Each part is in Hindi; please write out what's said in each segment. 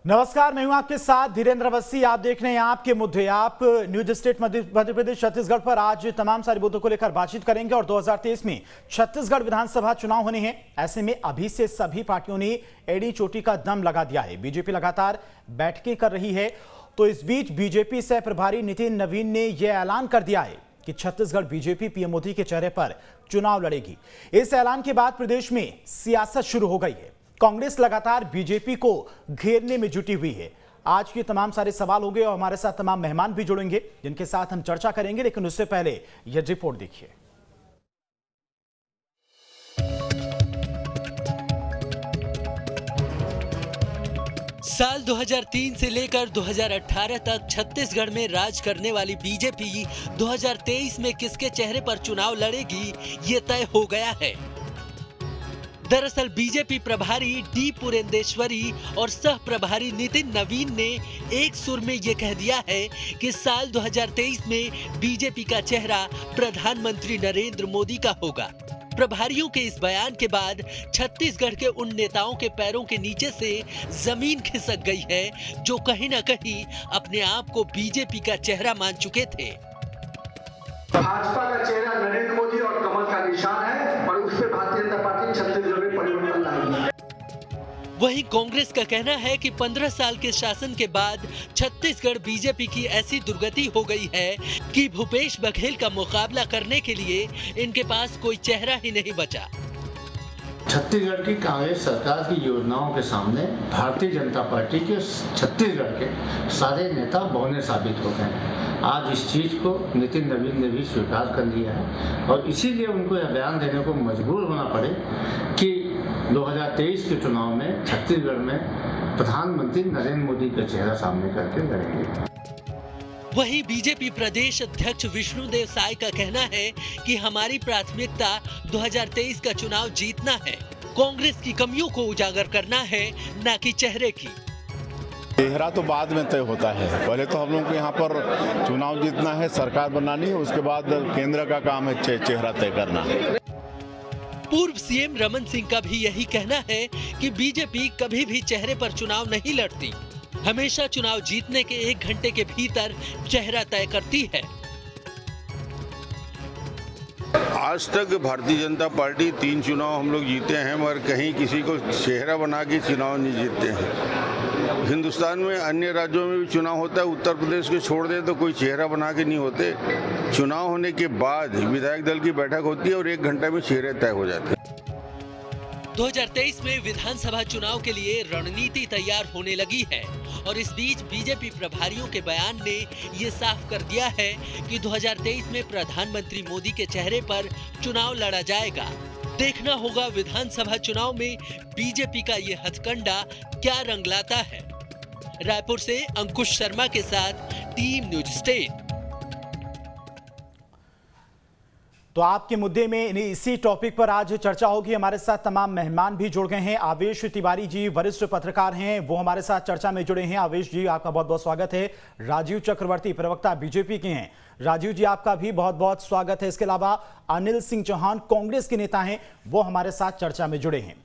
नमस्कार, मैं हूं आपके साथ धीरेन्द्र अवस्थी। आप देख रहे हैं आपके मुद्दे। आप न्यूज स्टेट मध्य प्रदेश छत्तीसगढ़ पर आज तमाम सारे मुद्दों को लेकर बातचीत करेंगे और 2023 में छत्तीसगढ़ विधानसभा चुनाव होने हैं। ऐसे में अभी से सभी पार्टियों ने एड़ी चोटी का दम लगा दिया है। बीजेपी लगातार बैठकें कर रही है, तो इस बीच बीजेपी सह प्रभारी नितिन नवीन ने यह ऐलान कर दिया है कि छत्तीसगढ़ बीजेपी पीएम मोदी के चेहरे पर चुनाव लड़ेगी। इस ऐलान के बाद प्रदेश में सियासत शुरू हो गई है। कांग्रेस लगातार बीजेपी को घेरने में जुटी हुई है। आज के तमाम सारे सवाल होंगे और हमारे साथ तमाम मेहमान भी जुड़ेंगे जिनके साथ हम चर्चा करेंगे, लेकिन उससे पहले यह रिपोर्ट देखिए। साल 2003 से लेकर 2018 तक छत्तीसगढ़ में राज करने वाली बीजेपी 2023 में किसके चेहरे पर चुनाव लड़ेगी, ये तय हो गया है। दरअसल बीजेपी प्रभारी डी पुरेंदेश्वरी और सह प्रभारी नितिन नवीन ने एक सुर में ये कह दिया है कि साल 2023 में बीजेपी का चेहरा प्रधानमंत्री नरेंद्र मोदी का होगा। प्रभारियों के इस बयान के बाद छत्तीसगढ़ के उन नेताओं के पैरों के नीचे से जमीन खिसक गई है जो कहीं ना कहीं अपने आप को बीजेपी का चेहरा मान चुके थे। भाजपा का चेहरा नरेंद्र मोदी और कमल का निशान है और उससे भारतीय जनता पार्टी छत्तीसगढ़ में परिवर्तन लाएगी। वहीं कांग्रेस का कहना है कि 15 साल के शासन के बाद छत्तीसगढ़ बीजेपी की ऐसी दुर्गति हो गई है कि भूपेश बघेल का मुकाबला करने के लिए इनके पास कोई चेहरा ही नहीं बचा। छत्तीसगढ़ की कांग्रेस सरकार की योजनाओं के सामने भारतीय जनता पार्टी के छत्तीसगढ़ के सारे नेता बौने साबित हो गए हैं। आज इस चीज को नितिन नवीन ने भी स्वीकार कर लिया है और इसीलिए उनको यह बयान देने को मजबूर होना पड़े कि 2023 के चुनाव में छत्तीसगढ़ में प्रधानमंत्री नरेंद्र मोदी का चेहरा सामने करके लड़ेंगे। वहीं बीजेपी प्रदेश अध्यक्ष विष्णुदेव साय का कहना है कि हमारी प्राथमिकता 2023 का चुनाव जीतना है। कांग्रेस की कमियों को उजागर करना है, न कि चेहरे की। चेहरा तो बाद में तय होता है। पहले तो हम लोग को यहाँ पर चुनाव जीतना है, सरकार बनानी है, उसके बाद केंद्र का काम है चेहरा तय करना। पूर्व सीएम रमन सिंह का भी यही कहना है कि बीजेपी कभी भी चेहरे पर चुनाव नहीं लड़ती, हमेशा चुनाव जीतने के 1 घंटे के भीतर चेहरा तय करती है। आज तक भारतीय जनता पार्टी 3 चुनाव हम लोग जीते हैं, मगर कहीं किसी को चेहरा बना के चुनाव नहीं जीतते हैं। हिंदुस्तान में अन्य राज्यों में भी चुनाव होता है, उत्तर प्रदेश को छोड़ दें तो कोई चेहरा बना के नहीं होते। चुनाव होने के बाद विधायक दल की बैठक होती है और 1 घंटे में चेहरे तय हो जाते हैं। 2023 में विधानसभा चुनाव के लिए रणनीति तैयार होने लगी है और इस बीच बीजेपी प्रभारियों के बयान ने ये साफ कर दिया है कि 2023 में प्रधानमंत्री मोदी के चेहरे पर चुनाव लड़ा जाएगा। देखना होगा विधानसभा चुनाव में बीजेपी का ये हथकंडा क्या रंग लाता है। रायपुर से अंकुश शर्मा के साथ टीम न्यूज स्टेट। तो आपके मुद्दे में इसी टॉपिक पर आज चर्चा होगी। हमारे साथ तमाम मेहमान भी जुड़ गए हैं। आवेश तिवारी जी वरिष्ठ पत्रकार हैं, वो हमारे साथ चर्चा में जुड़े हैं। आवेश जी, आपका बहुत बहुत स्वागत है। राजीव चक्रवर्ती प्रवक्ता बीजेपी के हैं। राजीव जी, आपका भी बहुत बहुत स्वागत है। इसके अलावा अनिल सिंह चौहान कांग्रेस के नेता हैं, वो हमारे साथ चर्चा में जुड़े हैं।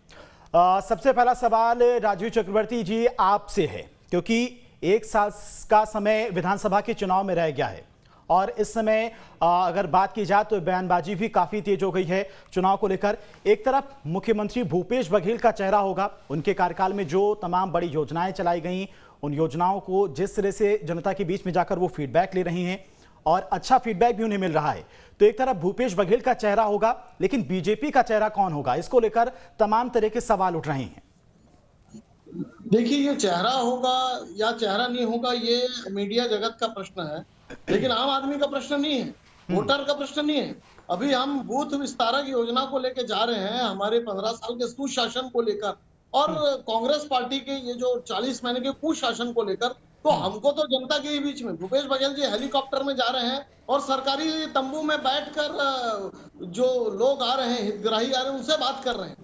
सबसे पहला सवाल राजीव चक्रवर्ती जी आपसे है, क्योंकि 1 साल का समय विधानसभा के चुनाव में रह गया है और इस समय अगर बात की जाए तो बयानबाजी भी काफी तेज हो गई है चुनाव को लेकर। एक तरफ मुख्यमंत्री भूपेश बघेल का चेहरा होगा, उनके कार्यकाल में जो तमाम बड़ी योजनाएं चलाई गई, उन योजनाओं को जिस तरह से जनता के बीच में जाकर वो फीडबैक ले रही हैं और अच्छा फीडबैक भी उन्हें मिल रहा है। तो एक तरफ भूपेश बघेल का चेहरा होगा, लेकिन बीजेपी का चेहरा कौन होगा, इसको लेकर तमाम तरह के सवाल उठ रहे हैं। देखिए, ये चेहरा होगा या चेहरा नहीं होगा, ये मीडिया जगत का प्रश्न है, लेकिन आम आदमी का प्रश्न नहीं है, वोटर का प्रश्न नहीं है। अभी हम बूथ विस्तारक योजना को लेकर जा रहे हैं, हमारे 15 साल के सुशासन को लेकर और कांग्रेस पार्टी के ये जो 40 महीने के कुशासन को लेकर। तो हमको तो जनता के ही बीच में भूपेश बघेल जी हेलीकॉप्टर में जा रहे हैं और सरकारी तंबू में बैठकर जो लोग आ रहे हैं, हितग्राही आ रहे हैं, उनसे बात कर रहे हैं।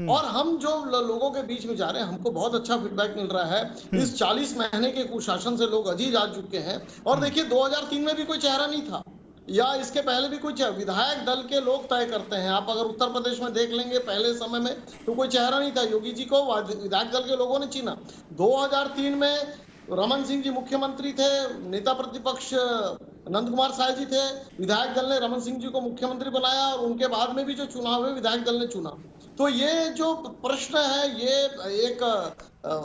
और हम जो लोगों के बीच में जा रहे हैं, हमको बहुत अच्छा फीडबैक मिल रहा है। इस 40 महीने के कुशासन से लोग अजीज आ चुके हैं। और देखिए, 2003 में भी कोई चेहरा नहीं था, या इसके पहले भी कुछ विधायक दल के लोग तय करते हैं। आप अगर उत्तर प्रदेश में देख लेंगे पहले समय में तो कोई चेहरा नहीं था, योगी जी को विधायक दल के लोगों ने चुना। 2003 में रमन सिंह जी मुख्यमंत्री थे, नेता प्रतिपक्ष नंद कुमार साय जी थे, विधायक दल ने रमन सिंह जी को मुख्यमंत्री बनाया और उनके बाद में भी जो चुनाव है विधायक दल ने चुना। तो ये जो प्रश्न है ये एक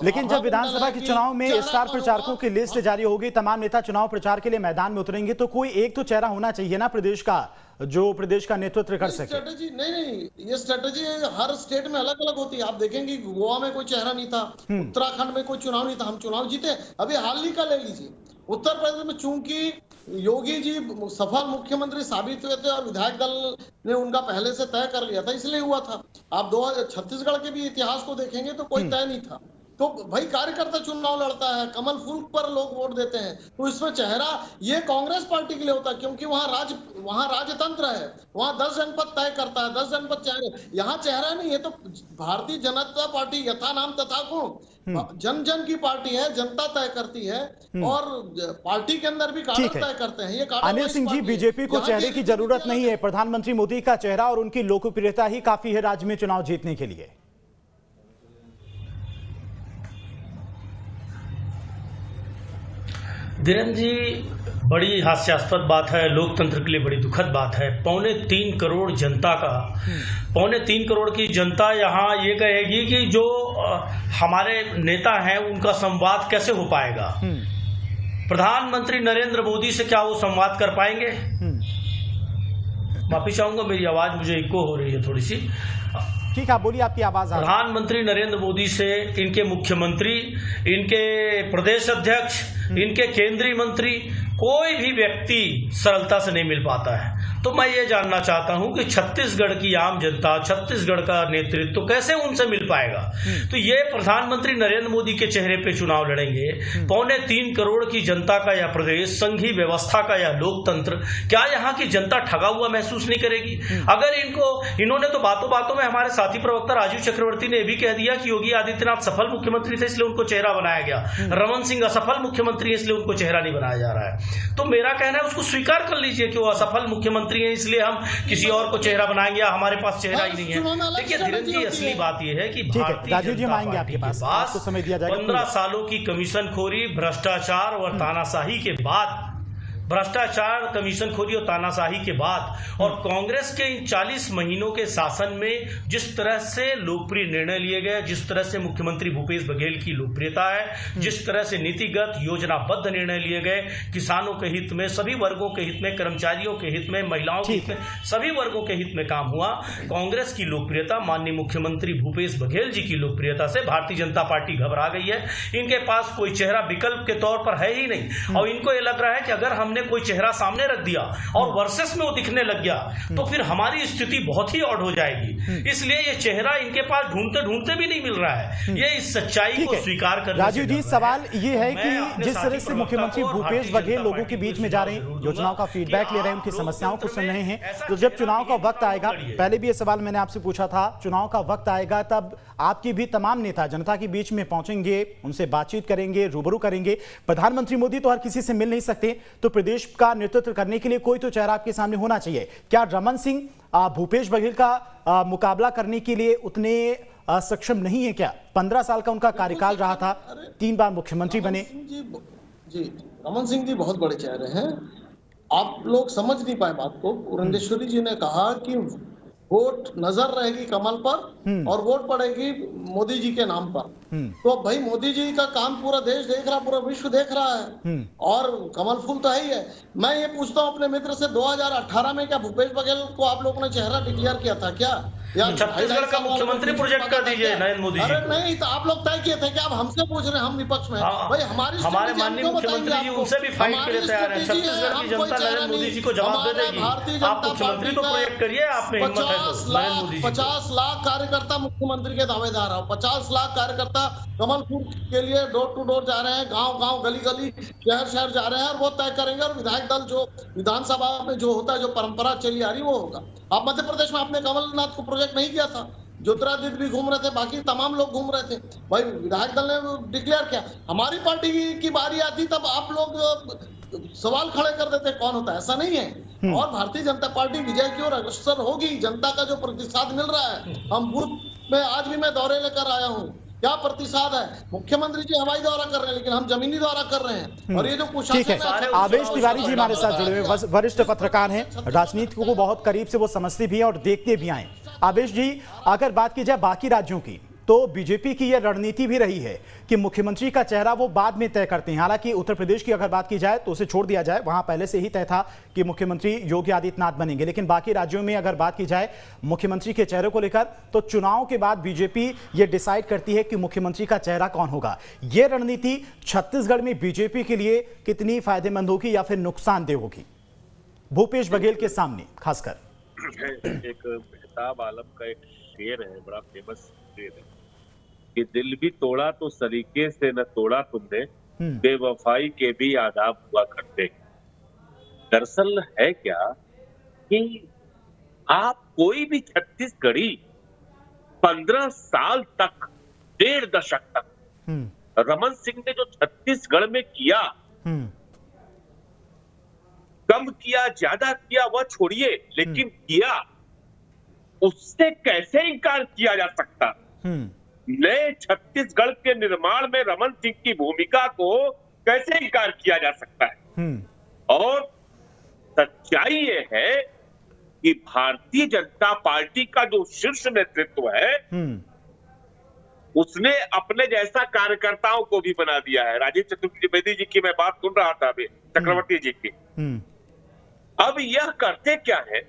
लेकिन जब विधानसभा के चुनाव में स्टार प्रचारकों की लिस्ट जारी होगी, तमाम नेता चुनाव प्रचार के लिए मैदान में उतरेंगे, तो कोई एक तो चेहरा होना चाहिए ना प्रदेश का, जो प्रदेश का नेतृत्व कर सके। स्ट्रेटेजी नहीं, ये स्ट्रेटेजी हर स्टेट में अलग अलग होती है। आप देखेंगे गोवा में कोई चेहरा नहीं था, उत्तराखंड में कोई चुनाव नहीं था, हम चुनाव जीते। अभी हाल ही का ले लीजिए, उत्तर प्रदेश में चूंकि योगी जी सफल मुख्यमंत्री साबित हुए थे और विधायक दल ने उनका पहले से तय कर लिया था, इसलिए हुआ था। आप छत्तीसगढ़ के भी इतिहास को देखेंगे तो कोई तय नहीं था। तो भाई कार्यकर्ता चुनाव लड़ता है, कमल फूल पर लोग वोट देते हैं, तो इसमें चेहरा ये कांग्रेस पार्टी के लिए होता है, क्योंकि वहां राजतंत्र है, वहां 10 जनपद तय करता है, 10 जनपद चेहरे। यहाँ चेहरा नहीं है। तो भारतीय जनता पार्टी यथा नाम तथा गुण, जन जन की पार्टी है, जनता तय करती है और पार्टी के अंदर भी कार्य तय करते हैं। ये अनिल सिंह जी, बीजेपी को चेहरे की जरूरत नहीं है, प्रधानमंत्री मोदी का चेहरा और उनकी लोकप्रियता ही काफी है राज्य में चुनाव जीतने के लिए। धीरेन्द्र जी, बड़ी हास्यास्पद बात है, लोकतंत्र के लिए बड़ी दुखद बात है। 3.25 करोड़ जनता का 3.25 करोड़ की जनता यहाँ ये कहेगी कि जो हमारे नेता हैं उनका संवाद कैसे हो पाएगा। प्रधानमंत्री नरेंद्र मोदी से क्या वो संवाद कर पाएंगे? माफी चाहूंगा, मेरी आवाज मुझे इको हो रही है थोड़ी सी। ठीक है, बोलिए, आपकी आवाज आ रही है। प्रधानमंत्री नरेंद्र मोदी से इनके मुख्यमंत्री, इनके प्रदेश अध्यक्ष, इनके केंद्रीय मंत्री, कोई भी व्यक्ति सरलता से नहीं मिल पाता है। तो मैं ये जानना चाहता हूं कि छत्तीसगढ़ की आम जनता, छत्तीसगढ़ का नेतृत्व तो कैसे उनसे मिल पाएगा। तो ये प्रधानमंत्री नरेंद्र मोदी के चेहरे पे चुनाव लड़ेंगे। 3.25 करोड़ की जनता का यह प्रदेश, संघीय व्यवस्था का यह लोकतंत्र, क्या यहाँ की जनता ठगा हुआ महसूस नहीं करेगी? अगर इन्होंने तो बातों बातों में, हमारे साथी प्रवक्ता राजीव चक्रवर्ती ने भी कह दिया कि योगी आदित्यनाथ सफल मुख्यमंत्री थे इसलिए उनको चेहरा बनाया गया, रमन सिंह असफल मुख्यमंत्री है इसलिए उनको चेहरा नहीं बनाया जा रहा है। तो मेरा कहना है उसको स्वीकार कर लीजिए कि वो असफल मुख्यमंत्री है, इसलिए हम किसी और को चेहरा बनाएंगे या हमारे पास चेहरा ही नहीं है। देखिए धीरेन्द्र जी, असली बात यह है कि भारतीय जनता पार्टी के पास 15 सालों की कमीशनखोरी, भ्रष्टाचार और तानाशाही के बाद, भ्रष्टाचार, कमीशनखोरी और तानाशाही के बाद और कांग्रेस के इन 40 महीनों के शासन में जिस तरह से लोकप्रिय निर्णय लिए गए, जिस तरह से मुख्यमंत्री भूपेश बघेल की लोकप्रियता है, जिस तरह से नीतिगत योजनाबद्ध निर्णय लिए गए, किसानों के हित में, सभी वर्गों के हित में, कर्मचारियों के हित में, महिलाओं के हित में, सभी वर्गों के हित में काम हुआ। कांग्रेस की लोकप्रियता, माननीय मुख्यमंत्री भूपेश बघेल जी की लोकप्रियता से भारतीय जनता पार्टी घबरा गई है। इनके पास कोई चेहरा विकल्प के तौर पर है ही नहीं और इनको ये लग रहा है कि अगर हमने कोई चेहरा सामने रख दिया और वर्सेस में वो दिखने लग गया तो फिर हमारी स्थिति बहुत ही ऑड हो जाएगी। इसलिए ये चेहरा इनके पास ढूंढते ढूंढते भी नहीं मिल रहा है। ये इस सच्चाई को स्वीकार कर। राजीव जी, सवाल ये है कि जिस तरह से मुख्यमंत्री भूपेश बघेल लोगों के बीच में जा रहे हैं, योजनाओं का फीडबैक ले रहे हैं, उनकी समस्याओं को सुन रहे हैं, तो जब चुनाव का वक्त आएगा, पहले भी ये सवाल मैंने आपसे पूछा था, चुनाव का वक्त आएगा तब आपके भी तमाम नेता जनता के बीच में पहुंचेंगे, उनसे बातचीत करेंगे, रूबरू करेंगे। प्रधानमंत्री मोदी तो हर किसी से मिल नहीं सकते, तो प्रदेश का नेतृत्व करने के लिए कोई तो चेहरा आपके सामने होना चाहिए। क्या रमन सिंह भूपेश बघेल का मुकाबला करने के लिए उतने सक्षम नहीं है क्या? 15 साल का उनका कार्यकाल रहा था, 3 बार मुख्यमंत्री बने। जी, रमन सिंह जी बहुत बड़े चेहरे हैं, आप लोग समझ नहीं पाए बात को। पुरंदेश्वरी जी ने कहा कि वोट नजर रहेगी कमल पर और वोट पड़ेगी मोदी जी के नाम पर। तो भाई मोदी जी का काम पूरा देश देख रहा, पूरा विश्व देख रहा है और कमल फूल तो है ही है। मैं ये पूछता हूँ अपने मित्र से, 2018 में क्या भूपेश बघेल को आप लोगों ने चेहरा डिक्लेयर किया था क्या? या छत्तीसगढ़ का मुख्यमंत्री प्रोजेक्ट कर दीजिए नरेंद्र मोदी जी। अरे नहीं, तो आप लोग तय किए थे क्या? आप हमसे पूछ रहे हैं, हम विपक्ष में। भाई हमारे माननीय मुख्यमंत्री जी उनसे भी फाइट के लिए तैयार है। छत्तीसगढ़ की जनता नरेंद्र मोदी जी को जवाब दे देगी। आप मुख्यमंत्री तो प्रोजेक्ट करिए, आप में हिम्मत है तो नरेंद्र मोदी जी। 50 लाख कार्यकर्ता मुख्यमंत्री के दावेदार है, 50 लाख कार्यकर्ता कमल फूल के लिए डोर टू डोर जा रहे हैं, गांव गांव, गली गली, शहर शहर जा रहे हैं और वो तय करेंगे। और विधायक दल जो विधानसभा में जो होता है, जो परंपरा चली आ रही वो होगा। आप मध्य प्रदेश में आपने कमलनाथ को प्रोजेक्ट नहीं किया था, ज्योतिरादित्य भी घूम रहे थे, बाकी तमाम लोग घूम रहे थे। भाई विधायक दल ने डिक्लेयर किया, हमारी पार्टी की बारी आती तब आप लोग सवाल खड़े कर देते कौन होता है। ऐसा नहीं है। और भारतीय जनता पार्टी विजय की ओर अग्रसर होगी। जनता का जो प्रतिसाद मिल रहा है, हम बूथ में आज भी मैं दौरे लेकर आया हूँ, क्या प्रतिसाद है। मुख्यमंत्री जी हवाई दौरा कर रहे हैं, लेकिन हम जमीनी दौरा कर रहे हैं। और ये जो ठीक है, आवेश तिवारी जी हमारे साथ जुड़े हुए वरिष्ठ पत्रकार हैं, राजनीति को बहुत करीब से वो समझते भी हैं और देखते भी आए। आवेश जी, अगर बात की जाए बाकी राज्यों की, तो बीजेपी की यह रणनीति भी रही है कि मुख्यमंत्री का चेहरा वो बाद में तय करते हैं। हालांकि उत्तर प्रदेश की अगर बात की जाए तो उसे छोड़ दिया जाए, वहां पहले से ही तय था कि मुख्यमंत्री योगी आदित्यनाथ बनेंगे। लेकिन बाकी राज्यों में अगर बात की जाए मुख्यमंत्री के चेहरे को लेकर, तो चुनाव के बाद बीजेपी ये डिसाइड करती है कि मुख्यमंत्री का चेहरा कौन होगा। ये रणनीति छत्तीसगढ़ में बीजेपी के लिए कितनी फायदेमंद होगी या फिर नुकसानदेह होगी भूपेश बघेल के सामने खासकर? एक मेहताब आलम का एक शेर है, बड़ा फेमस शेर है कि दिल भी तोड़ा तो सलीके से न तोड़ा तुमने, बेवफाई के भी आदाब हुआ करते। दरअसल है क्या कि आप कोई भी छत्तीसगढ़ी 15 साल तक, 1.5 दशक तक रमन सिंह ने जो छत्तीसगढ़ में किया, कम किया ज्यादा किया वह छोड़िए, लेकिन किया, उससे कैसे इनकार किया जा सकता? नए छत्तीसगढ़ के निर्माण में रमन सिंह की भूमिका को कैसे इनकार किया जा सकता है? और सच्चाई ये है कि भारतीय जनता पार्टी का जो शीर्ष नेतृत्व है, उसने अपने जैसा कार्यकर्ताओं को भी बना दिया है। राजीव चतुर्वेदी जी की मैं बात सुन रहा था अभी, चक्रवर्ती जी की। अब यह करते क्या है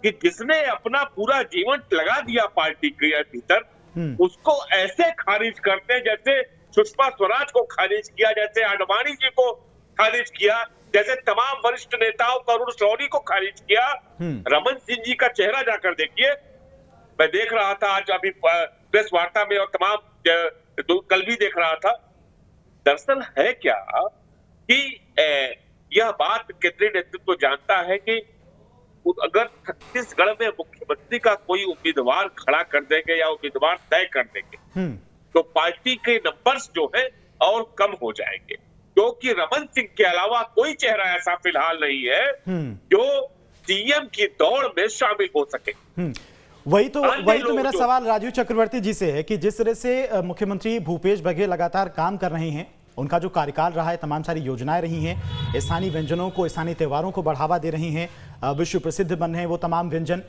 कि जिसने अपना पूरा जीवन लगा दिया पार्टी के भीतर, उसको ऐसे खारिज करते हैं जैसे सुषमा स्वराज को खारिज किया, जैसे आडवाणी जी को खारिज किया, जैसे तमाम वरिष्ठ नेताओं को, अरुण शौरी को खारिज किया। रमन सिंह जी का चेहरा जाकर देखिए। मैं देख रहा था आज अभी प्रेस वार्ता में, और तमाम कल भी देख रहा था। दरअसल है क्या कि यह बात केंद्रीय नेतृत्व जानता है कि अगर छत्तीसगढ़ में मुख्यमंत्री का कोई उम्मीदवार खड़ा कर देंगे या उम्मीदवार तय कर देंगे, तो पार्टी के नंबर्स जो है और कम हो जाएंगे, क्योंकि रमन सिंह के अलावा कोई चेहरा ऐसा फिलहाल नहीं है जो सीएम की दौड़ में शामिल हो सके। वही तो मेरा सवाल राजीव चक्रवर्ती जी से है कि जिस तरह से मुख्यमंत्री भूपेश बघेल लगातार काम कर रहे हैं, उनका जो कार्यकाल रहा है, तमाम सारी योजनाएं रही हैं, स्थानीय व्यंजनों को, स्थानीय त्योहारों को बढ़ावा दे रही हैं, विश्व प्रसिद्ध बन रहे हैं वो तमाम व्यंजन,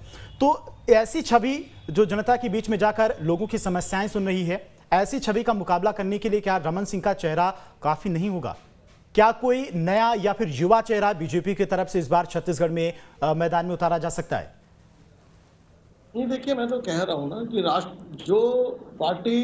तो ऐसी छवि जो जनता के बीच में जाकर लोगों की समस्याएं सुन रही है, ऐसी छवि का मुकाबला करने के लिए क्या रमन सिंह का चेहरा काफी नहीं होगा? क्या कोई नया या फिर युवा चेहरा बीजेपी की तरफ से इस बार छत्तीसगढ़ में मैदान में उतारा जा सकता है? नहीं, देखिए, मैं तो कह रहा हूं ना कि राष्ट्र जो पार्टी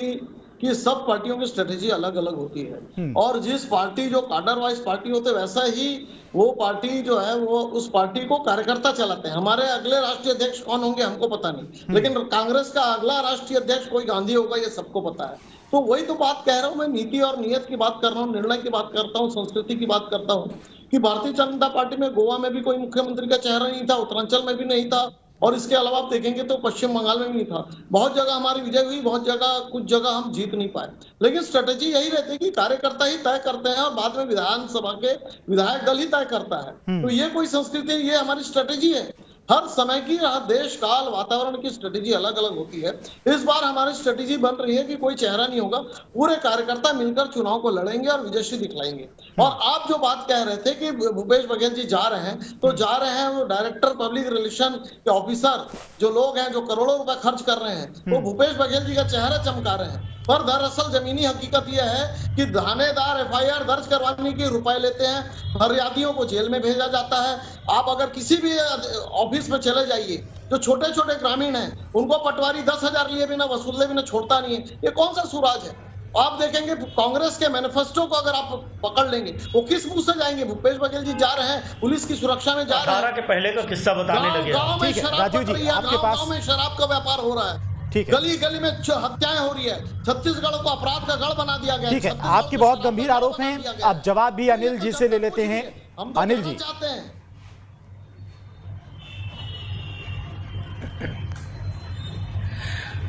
कि सब पार्टियों की स्ट्रेटेजी अलग अलग होती है, और जिस पार्टी जो कार्डर वाइज पार्टी होते वैसा ही वो पार्टी जो है वो उस पार्टी को कार्यकर्ता चलाते हैं। हमारे अगले राष्ट्रीय अध्यक्ष कौन होंगे हमको पता नहीं, लेकिन कांग्रेस का अगला राष्ट्रीय अध्यक्ष कोई गांधी होगा ये सबको पता है। तो वही तो बात कह रहा हूं मैं, नीति और नियत की बात कर रहा हूँ, निर्णय की बात करता हूँ, संस्कृति की बात करता हूँ कि भारतीय जनता पार्टी में गोवा में भी कोई मुख्यमंत्री का चेहरा नहीं था, उत्तरांचल में भी नहीं था, और इसके अलावा आप देखेंगे तो पश्चिम बंगाल में भी नहीं था। बहुत जगह हमारी विजय हुई, बहुत जगह, कुछ जगह हम जीत नहीं पाए, लेकिन स्ट्रेटेजी यही रहती है कि कार्यकर्ता ही तय करते हैं और बाद में विधानसभा के विधायक दल ही तय करता है। तो ये कोई संस्कृति, ये हमारी स्ट्रेटेजी है। हर समय की, हर देश काल वातावरण की स्ट्रेटेजी अलग अलग होती है। इस बार हमारी स्ट्रेटेजी बन रही है कि कोई चेहरा नहीं होगा, पूरे कार्यकर्ता मिलकर चुनाव को लड़ेंगे और विजयश्री दिखलाएंगे। और आप जो बात कह रहे थे कि भूपेश बघेल जी जा रहे हैं, तो जा रहे हैं वो डायरेक्टर पब्लिक रिलेशन के ऑफिसर जो लोग हैं, जो करोड़ों रुपए खर्च कर रहे हैं, वो भूपेश बघेल जी का चेहरा चमका रहे हैं। पर दरअसल जमीनी हकीकत यह है कि थानेदार एफआईआर दर्ज करवाने के रुपए लेते हैं, फरियादियों को जेल में भेजा जाता है। आप अगर किसी भी ऑफिस में चले जाइए, जो छोटे छोटे ग्रामीण हैं, उनको पटवारी 10,000 लिए बिना, वसूले बिना छोड़ता नहीं है। ये कौन सा सुराज है? आप देखेंगे कांग्रेस के मैनिफेस्टो को अगर आप पकड़ लेंगे, वो किस मुंह से जाएंगे? भूपेश बघेल जी जा रहे हैं, पुलिस की सुरक्षा में जा रहे हैं, के पहले का किस्सा बताने लगे। गांव में शराब पड़ रही है, गांव में शराब का व्यापार हो रहा है, गली गली में हत्याएं हो रही है, छत्तीसगढ़ को अपराध का गढ़ बना दिया गया। ठीक है, आपके बहुत गंभीर आरोप हैं। अब जवाब भी अनिल जी से ले लेते हैं। अनिल जी, चाहते हैं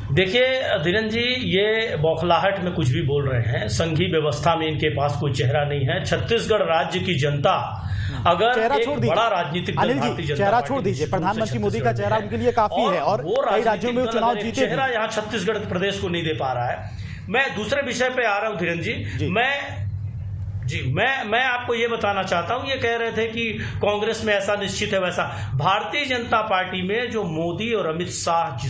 देखिए धीरेन्द्र जी, ये बौखलाहट में कुछ भी बोल रहे हैं। संघीय व्यवस्था में इनके पास कोई चेहरा नहीं है। छत्तीसगढ़ राज्य की जनता अगर एक बड़ा राजनीतिक अनिल जी, चेहरा छोड़ दीजिए, प्रधानमंत्री मोदी का चेहरा उनके लिए काफी है और कई राज्यों में चुनाव जीते। चेहरा यहाँ छत्तीसगढ़ प्रदेश को नहीं दे पा रहा है। मैं दूसरे विषय पे आ रहा हूँ धीरेन्द्र जी। मैं आपको ये बताना चाहता हूँ, ये कह रहे थे कि कांग्रेस में ऐसा निश्चित है वैसा। भारतीय जनता पार्टी में जो मोदी और अमित शाह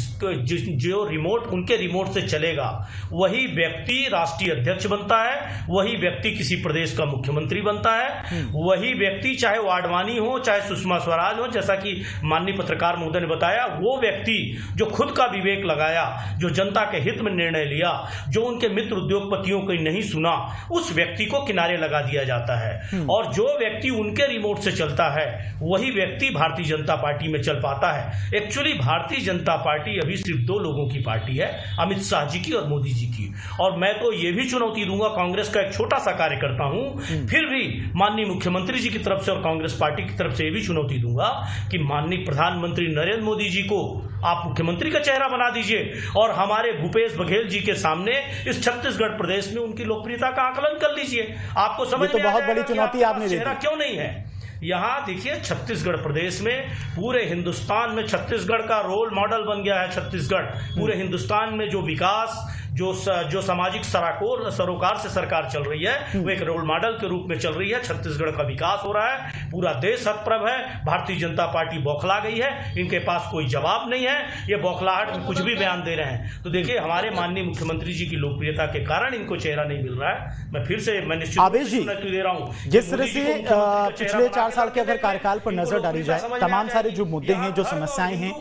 जो रिमोट उनके रिमोट से चलेगा, वही व्यक्ति राष्ट्रीय अध्यक्ष बनता है, वही व्यक्ति किसी प्रदेश का मुख्यमंत्री बनता है, वही व्यक्ति चाहे वो आडवाणी हो चाहे सुषमा स्वराज हो, जैसा कि माननीय पत्रकार महोदय ने बताया, वो व्यक्ति जो खुद का विवेक लगाया, जो जनता के हित में निर्णय लिया, जो उनके मित्र उद्योगपतियों को नहीं सुना, उस व्यक्ति को किनारे लगा दिया जाता है। और जो व्यक्ति उनके रिमोट से चलता है वही व्यक्ति भारतीय जनता पार्टी में चल पाता है। एक्चुअली भारतीय जनता पार्टी अभी सिर्फ दो लोगों की पार्टी है, अमित शाह जी की और मोदी जी की। और मैं तो ये भी चुनौती दूंगा, कांग्रेस का एक छोटा सा कार्यकर्ता हूं, फिर भी माननीय मुख्यमंत्री जी की तरफ से और कांग्रेस पार्टी की तरफ से ये भी चुनौती दूंगा कि माननीय प्रधानमंत्री नरेंद्र मोदी जी को आप मुख्यमंत्री का चेहरा बना दीजिए और हमारे भूपेश बघेल जी के सामने इस छत्तीसगढ़ प्रदेश में उनकी लोकप्रियता का आकलन कर लीजिए। आपको समझ में बहुत बड़ी चुनौती आपने दी। चेहरा क्यों नहीं है? यहाँ देखिए, छत्तीसगढ़ प्रदेश में पूरे हिंदुस्तान में छत्तीसगढ़ का रोल मॉडल बन गया है। छत्तीसगढ़ पूरे हिंदुस्तान में जो विकास, जो सामाजिक सरोकार से सरकार चल रही है, वो एक रोल मॉडल के रूप में चल रही है। छत्तीसगढ़ का विकास हो रहा है, पूरा देश हतप्रभ है। भारतीय जनता पार्टी बौखला गई है, इनके पास कोई जवाब नहीं है, ये बौखलाहट में कुछ भी बयान दे रहे हैं। तो देखिए, हमारे माननीय मुख्यमंत्री जी की लोकप्रियता के कारण इनको चेहरा नहीं मिल रहा है। मैं फिर से आवेश जी दे रहा हूँ, जिस तरह से पिछले 4 साल के अगर कार्यकाल पर नजर डाली जाए, तमाम सारे जो मुद्दे हैं, जो समस्याएं हैं,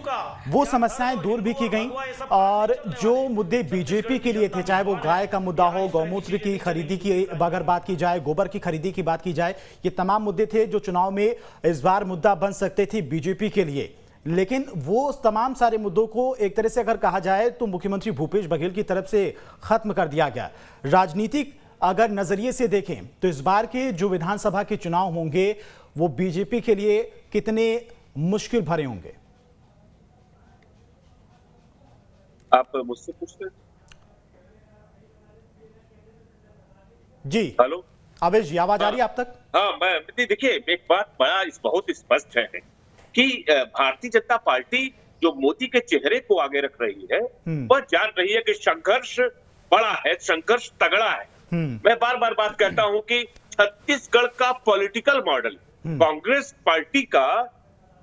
वो समस्याएं दूर भी की गई। और जो मुद्दे बीजेपी के लिए थे, चाहे वो गाय का मुद्दा हो, गौमूत्र की खरीदी की अगर बात की जाए, गोबर की खरीदी की बात की जाए, ये तमाम मुद्दे थे जो चुनाव में इस बार मुद्दा बन सकते थे बीजेपी के लिए। लेकिन वो तमाम सारे मुद्दों को एक तरह से अगर कहा जाए तो मुख्यमंत्री भूपेश बघेल की तरफ से खत्म कर दिया गया। राजनीतिक अगर नजरिए से देखें तो इस बार के जो विधानसभा के चुनाव होंगे वो बीजेपी के लिए कितने मुश्किल भरे होंगे? आप मुझसे पूछते हैं जी। हेलो आवेश जी, आवाज आ रही है आप तक? हाँ, मैं देखिए, एक बात बहुत स्पष्ट है कि भारतीय जनता पार्टी जो मोदी के चेहरे को आगे रख रही है, वह जान रही है कि संघर्ष बड़ा है, संघर्ष तगड़ा है। मैं बार बार बात कहता हूं कि छत्तीसगढ़ का पॉलिटिकल मॉडल, कांग्रेस पार्टी का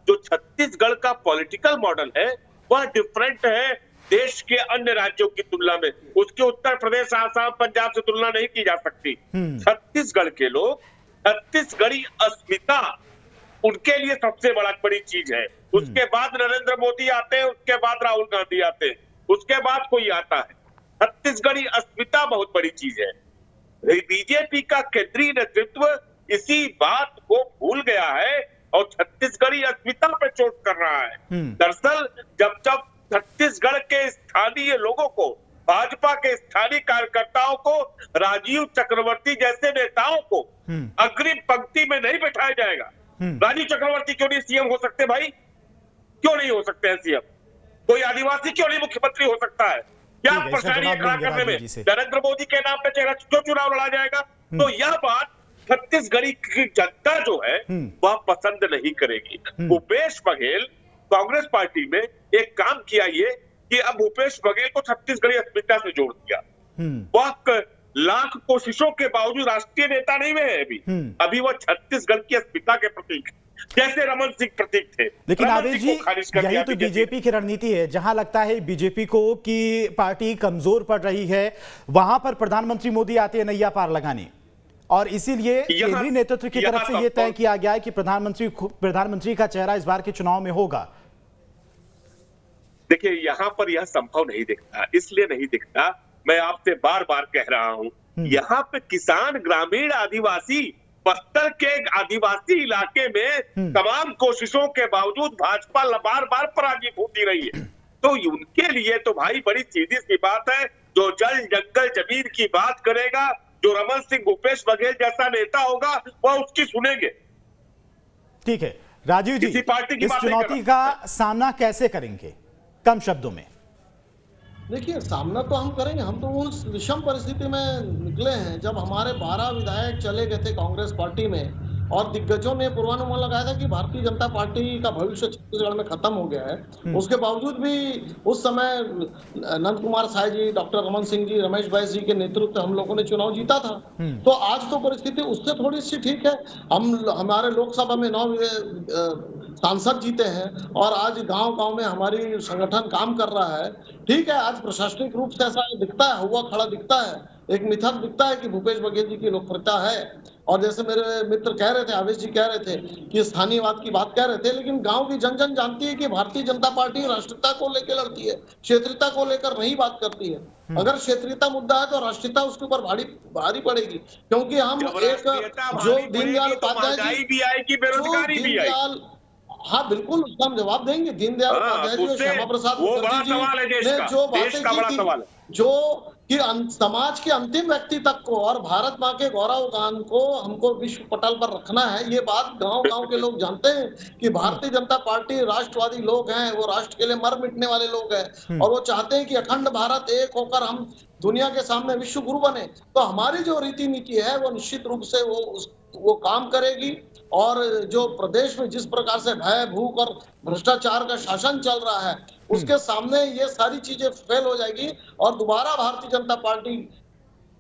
जो छत्तीसगढ़ का पॉलिटिकल मॉडल है, वह डिफरेंट है देश के अन्य राज्यों की तुलना में। उसके उत्तर प्रदेश, आसाम, पंजाब से तुलना नहीं की जा सकती। छत्तीसगढ़ के लोग, छत्तीसगढ़ी अस्मिता उनके लिए सबसे बड़ी चीज है। उसके बाद नरेंद्र मोदी आते हैं, उसके बाद राहुल गांधी आते हैं, उसके बाद कोई आता है। छत्तीसगढ़ी अस्मिता बहुत बड़ी चीज है। बीजेपी का केंद्रीय नेतृत्व इसी बात को भूल गया है और छत्तीसगढ़ी अस्मिता पे चोट कर रहा है। दरअसल जब छत्तीसगढ़ के स्थानीय लोगों को, भाजपा के स्थानीय कार्यकर्ताओं को, राजीव चक्रवर्ती जैसे नेताओं को अग्रिम पंक्ति में नहीं बैठाया जाएगा। राजीव चक्रवर्ती क्यों नहीं सीएम हो सकते भाई? क्यों नहीं हो सकते हैं सीएम? कोई आदिवासी क्यों नहीं मुख्यमंत्री हो सकता है? क्या परेशानी है खड़ा करने में? नरेंद्र मोदी के नाम पे चेहरा क्यों चुनाव लड़ा जाएगा? तो यह बात छत्तीसगढ़ी की जनता जो है वह पसंद नहीं करेगी। भूपेश बघेल कांग्रेस पार्टी में एक काम किया ये कि अब भूपेश बघेल को छत्तीसगढ़ी अस्मिता से जोड़ दिया। वह लाख कोशिशों के बावजूद राष्ट्रीय नेता नहीं हुए हैं। अभी वह छत्तीसगढ़ की अस्मिता के प्रतीक, जैसे रमन सिंह प्रतीक थे। लेकिन आवेश जी, यही तो बीजेपी की रणनीति है। जहां लगता है बीजेपी को कि पार्टी कमजोर पड़ रही है, वहां पर प्रधानमंत्री मोदी आते हैं नैया पार लगाने। और इसीलिए केंद्रीय नेतृत्व की तरफ से यह तय किया गया है कि प्रधानमंत्री का चेहरा इस बार के चुनाव में होगा। देखिए, यहाँ पर यह संभव नहीं दिखता। इसलिए नहीं दिखता, मैं आपसे बार बार कह रहा हूँ, यहाँ पे किसान, ग्रामीण, आदिवासी, बस्तर के आदिवासी इलाके में तमाम कोशिशों के बावजूद भाजपा बार बार पराजित होती रही है। तो उनके लिए तो भाई बड़ी सीधी सी बात है, जो जल जंगल जमीन की बात करेगा, जो रमन सिंह, भूपेश बघेल जैसा नेता होगा, वह उसकी सुनेंगे। ठीक है राजीव जी, इस चुनौती का सामना कैसे करेंगे, कम शब्दों में? देखिए, सामना तो हम करेंगे। हम तो उस विषम परिस्थिति में निकले हैं जब हमारे 12 विधायक चले गए थे कांग्रेस पार्टी में, और दिग्गजों ने पूर्वानुमान लगाया था कि भारतीय जनता पार्टी का भविष्य छत्तीसगढ़ में खत्म हो गया है। उसके बावजूद भी उस समय नंद कुमार साय जी, डॉक्टर रमन सिंह जी, रमेश बैस जी के नेतृत्व हम लोगों ने चुनाव जीता था। तो आज तो परिस्थिति उससे थोड़ी सी ठीक है। हमारे लोकसभा में 9 सांसद जीते हैं और आज गांव-गांव में हमारी संगठन काम कर रहा है। ठीक है, आज प्रशासनिक रूप से ऐसा दिखता है, हुआ खड़ा दिखता है, एक मिथक दिखता है कि भूपेश बघेल जी की लोकप्रियता है। और जैसे मेरे मित्र कह रहे थे, आवेश जी कह रहे थे कि स्थानीयवाद की बात कह रहे थे, लेकिन गांव की जन जन जानती है कि भारतीय जनता पार्टी राष्ट्रीयता को लेकर लड़ती है, क्षेत्रीयता को लेकर नहीं बात करती है। अगर क्षेत्रीयता मुद्दा है तो राष्ट्रीयता उसके ऊपर भारी पड़ेगी, क्योंकि हम एक जो दीनदयाल उपाध्याय जी भी आएगी, बेरोजगारी भी आएगी। हाँ बिल्कुल, उसका हम जवाब देंगे। दीनदयाल उपाध्याय जी और श्यामा प्रसाद मुखर्जी जी ने जो बातें की थी, जो कि समाज के अंतिम व्यक्ति तक को और भारत माँ के गौरव गान को हमको विश्व पटल पर रखना है, ये बात गांव-गांव के लोग जानते हैं कि भारतीय जनता पार्टी राष्ट्रवादी लोग हैं, वो राष्ट्र के लिए मर मिटने वाले लोग हैं, और वो चाहते हैं कि अखंड भारत एक होकर हम दुनिया के सामने विश्व गुरु बने। तो हमारी जो रीति नीति है वो निश्चित रूप से वो काम करेगी। और जो प्रदेश में जिस प्रकार से भय, भूख और भ्रष्टाचार का शासन चल रहा है, उसके सामने ये सारी चीजें फेल हो जाएगी और दोबारा भारतीय जनता पार्टी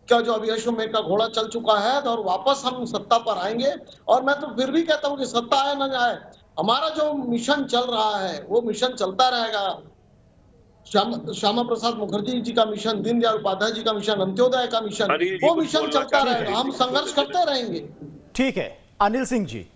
का जो अभी अश्वमेध का घोड़ा चल चुका है और वापस हम सत्ता पर आएंगे। और मैं तो फिर भी कहता हूँ कि सत्ता आए न जाए, हमारा जो मिशन चल रहा है वो मिशन चलता रहेगा। श्यामा प्रसाद मुखर्जी जी का मिशन, दीनदयाल उपाध्याय जी का मिशन, अंत्योदय का मिशन, वो मिशन चलता रहेगा। हम संघर्ष करते रहेंगे। ठीक है, अनिल सिंह जी।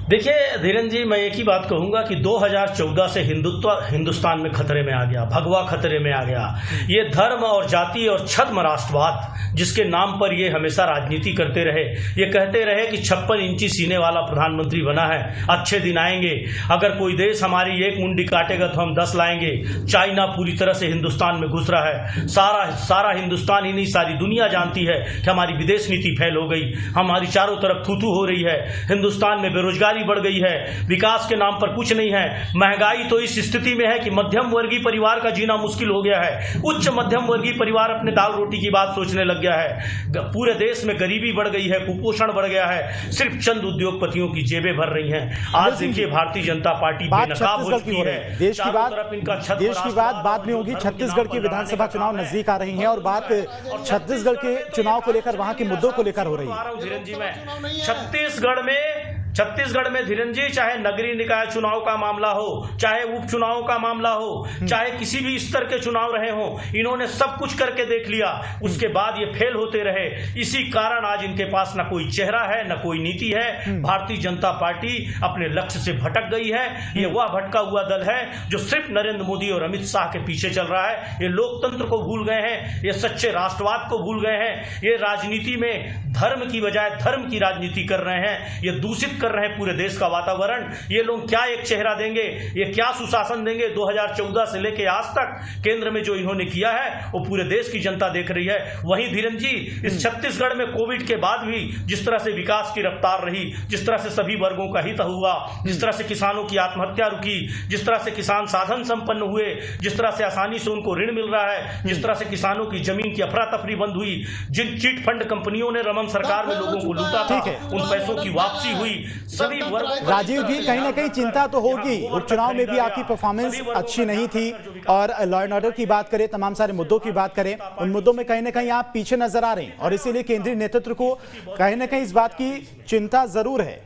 देखिए धीरेन्द्र जी, मैं एक ही बात कहूंगा कि 2014 से हिंदुत्व हिंदुस्तान में खतरे में आ गया, भगवा खतरे में आ गया। ये धर्म और जाति और छद्म राष्ट्रवाद जिसके नाम पर ये हमेशा राजनीति करते रहे, ये कहते रहे कि 56 इंची सीने वाला प्रधानमंत्री बना है, अच्छे दिन आएंगे, अगर कोई देश हमारी एक मुंडी काटेगा तो हम 10 लाएंगे। चाइना पूरी तरह से हिंदुस्तान में घुस रहा है, सारा हिंदुस्तान ही नहीं सारी दुनिया जानती है कि हमारी विदेश नीति फैल हो गई, हमारी चारों तरफ थू-थू हो रही है, हिंदुस्तान में बेरोजगारी बढ़ गई है, विकास के नाम पर कुछ नहीं है, महंगाई तो इस स्थिति में है कि मध्यम वर्गीय परिवार का जीना मुश्किल हो गया है, उच्च मध्यम वर्गीय परिवार अपने दाल रोटी की बात सोचने लग गया है, पूरे देश में गरीबी बढ़ गई है, कुपोषण बढ़ गया है, सिर्फ चंद उद्योगपतियों की जेबें भर रही हैं। आज देखिए भारतीय जनता पार्टी बेनकाब हो चुकी है। देश की बात बाद में होगी। छत्तीसगढ़ की विधानसभा चुनाव नजदीक आ रही है और बात छत्तीसगढ़ के चुनाव को लेकर, वहां के मुद्दों को लेकर हो रही है। छत्तीसगढ़ में धीरेन्द्र जी, चाहे नगरीय निकाय चुनाव का मामला हो, चाहे उपचुनाव का मामला हो, चाहे किसी भी स्तर के चुनाव रहे हो, इन्होंने सब कुछ करके देख लिया, उसके बाद ये फेल होते रहे। इसी कारण आज इनके पास न कोई चेहरा है, न कोई नीति है। भारतीय जनता पार्टी अपने लक्ष्य से भटक गई है। ये वह भटका हुआ दल है जो सिर्फ नरेंद्र मोदी और अमित शाह के पीछे चल रहा है। ये लोकतंत्र को भूल गए हैं, ये सच्चे राष्ट्रवाद को भूल गए हैं, ये राजनीति में धर्म की बजाय धर्म की राजनीति कर रहे हैं, ये दूषित कर रहे हैं पूरे देश का वातावरण। ये लोग क्या एक चेहरा देंगे, ये क्या सुशासन देंगे? 2014 से लेके आज तक केंद्र में जो इन्होंने किया है वो पूरे देश की जनता देख रही है। वहीं धीरेन्द्र जी, इस छत्तीसगढ़ में कोविड के बाद भी जिस तरह से विकास की रफ्तार रही, जिस तरह से सभी वर्गों का हित हुआ, जिस तरह से किसानों की आत्महत्या रुकी, जिस तरह से किसान साधन संपन्न हुए, जिस तरह से आसानी से उनको ऋण मिल रहा है, जिस तरह से किसानों की जमीन की अफरा तफरी बंद हुई, जिन चिट फंड कंपनियों ने रमन सरकार में लोगों को लूटा था, उन पैसों की वापसी हुई। सभी राजीव जी, कहीं ना कहीं चिंता तो होगी। उपचुनाव में भी आपकी परफॉर्मेंस अच्छी नहीं थी और लॉ एंड ऑर्डर की बात करें, तमाम सारे मुद्दों की बात करें, उन मुद्दों में कहीं ना कहीं आप पीछे नजर आ रहे हैं और इसीलिए केंद्रीय नेतृत्व को कहीं ना कहीं इस बात की चिंता जरूर है।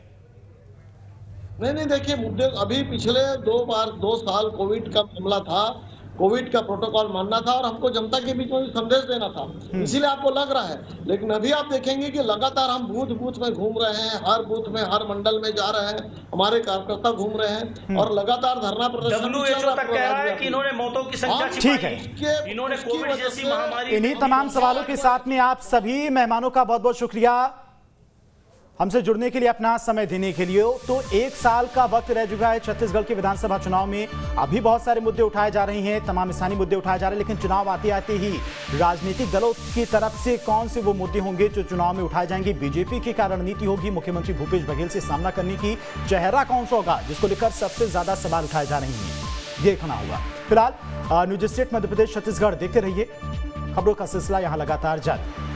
नहीं, देखिए मुद्दे अभी पिछले 2 साल कोविड का मामला था, कोविड का प्रोटोकॉल मानना था और हमको जनता के बीच में भी संदेश देना था, इसीलिए आपको लग रहा है। लेकिन अभी आप देखेंगे कि लगातार हम बूथ में घूम रहे हैं, हर बूथ में, हर मंडल में जा रहे हैं, हमारे कार्यकर्ता घूम रहे हैं और लगातार धरना प्रदर्शन कह रहा है कि इन्होंने मौतों की संख्या ठीक है। इन्होंने कोविड जैसी महामारी। इन्हीं तमाम सवालों के साथ में आप सभी मेहमानों का बहुत बहुत शुक्रिया। हमसे जुड़ने के लिए, अपना समय देने के लिए। तो 1 साल का वक्त रह चुका है छत्तीसगढ़ के विधानसभा चुनाव में। अभी बहुत सारे मुद्दे उठाए जा रहे हैं, तमाम स्थानीय मुद्दे उठाए जा रहे हैं, लेकिन चुनाव आते आते ही राजनीतिक दलों की तरफ से कौन से वो मुद्दे होंगे जो चुनाव में उठाए जाएंगे। बीजेपी की क्या रणनीति होगी मुख्यमंत्री भूपेश बघेल से सामना करने की, चेहरा कौन सा होगा जिसको लेकर सबसे ज्यादा सवाल उठाए जा रहे हैं, देखना होगा। फिलहाल न्यूज स्टेट मध्य प्रदेश छत्तीसगढ़ देखते रहिए, खबरों का सिलसिला यहां लगातार जारी।